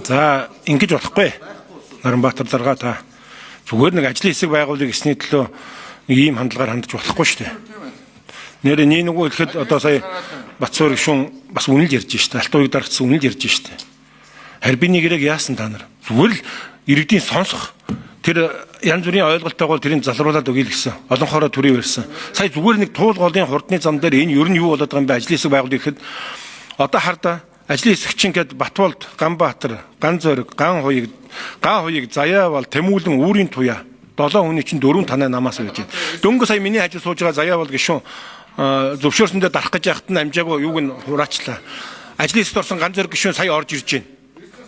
За ингэж болохгүй. Наранбаатар дарга та зүгээр нэг ажлын хэсэг байгуулъя гэсний төлөө ийм хандлагаар хандж болохгүй шүү дээ. Нэр нэг нөгөө ихэд одоо сая Батцуур гишүүн бас үнэл ярьж штэ. Алтан уяг дарагчсан үнэл ярьж штэ. Харин би нэг ирэг яасан та нар. Зүгээр л иргэдийн сонсох тэр янз бүрийн ойлголтойгоо тэрийг залруулад өгье л гэсэн. Олон хороо төрийн барьсан. Сая зүгээр нэг туул голын хурдны зам дээр энэ ер нь юу болоод байгаа юм бэ? Ажлын хэсэг байгуулъя гэхэд одоо хардаа ажлын хэсэгчин гээд Батболд, Ганбаатар, Ганзойрог, Ганхуйг, Заяавал, Тэмүүлэн, Үүрийн Туяа 7 хүний чинь 4 танай намаас байж байна. Дөнгө сая миний хажууд сууж байгаа Заяавал гишүүн зөвшөөрсөндөө дарах гэж яхад нь амжаагүй юуг нь хураачлаа. Ажлын хэсэгт орсон Ганзойрог гишүүн сая орж ирж байна.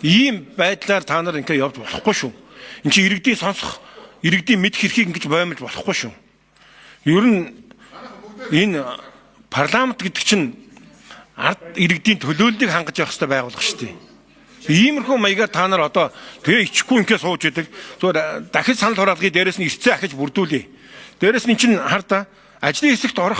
Ийм байдлаар та нар ингээ явж болохгүй шүү. Энд чинь иргэдийн сонсох, иргэдийн мэдх эрхийг ингэж боомлж болохгүй шүү. Ер нь энэ парламент гэдэг чинь ард иргэдийн төлөөллийг хангаж явах хэрэгтэй байгуулах шүү дээ. Иймэрхүү маягаар та нар одоо тэгээ ичихгүй ингээ сууж идэг. Зүгээр дахиж санал хураалгыг дээрэс нь эрцээ ахиж бүрдүүлээ. Дээрэс нь чинь хардаа ажлын хэсэгт орох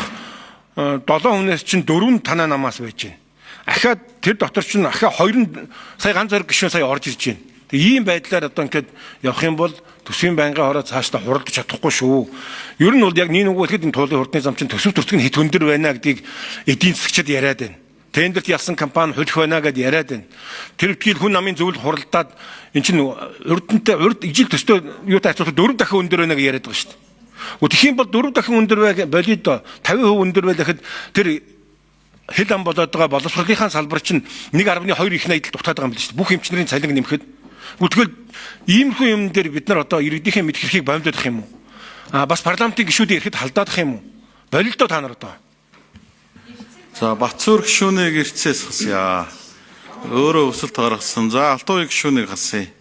7 хүнээс чинь 4 танаа намаас байж байна. Ахаад тэр дотор чинь ахаа 2 сая Ганзойрог гишүүн сая орж ирж байна. Тэгээ ийм байдлаар одоо ингээд явах юм бол төсвийн байнгын хороо цаашдаа хуралдаж чадахгүй шүү. Ер нь бол яг нэг нөгөө ихэд энэ туулын хурдны зам чинь төсөв төртөг нь хит өндөр байна гэдгийг эдийн засагчид яриад байна. Тендерт ялсан компани хөлөх байна гэдээ яриад байна. Тэр ихтгэл хүн намын зөвлөлд хуралдаад эн чинь урд ижил төстэй юутай харьцуулахад 4 дахин өндөр байна гэж яриад байгаа шүү дээ. Тэгэх юм бол 4 дахин өндөр болид 50% өндөр байхад тэр хэл ам болоод байгаа боловсролынхаа салбар чинь 1.2 их найдад дутаад байгаа юм биш үү? Бүх эмчнэрийн цалин нэмэхэд. Тэгвэл иймэрхүү юм дээр бид нар одоо иргэдийнхээ мэдх эрхийг боомлоодох юм уу? Бас парламентын гишүүдийн эрхэд халдаадах юм уу? Болилдоо та нар одоо. За Батцуур гишүүнийг ирцээс хасъя. Өөрөө өсөлт гаргасан. За Алтан уяг гишүүнийг хасъя.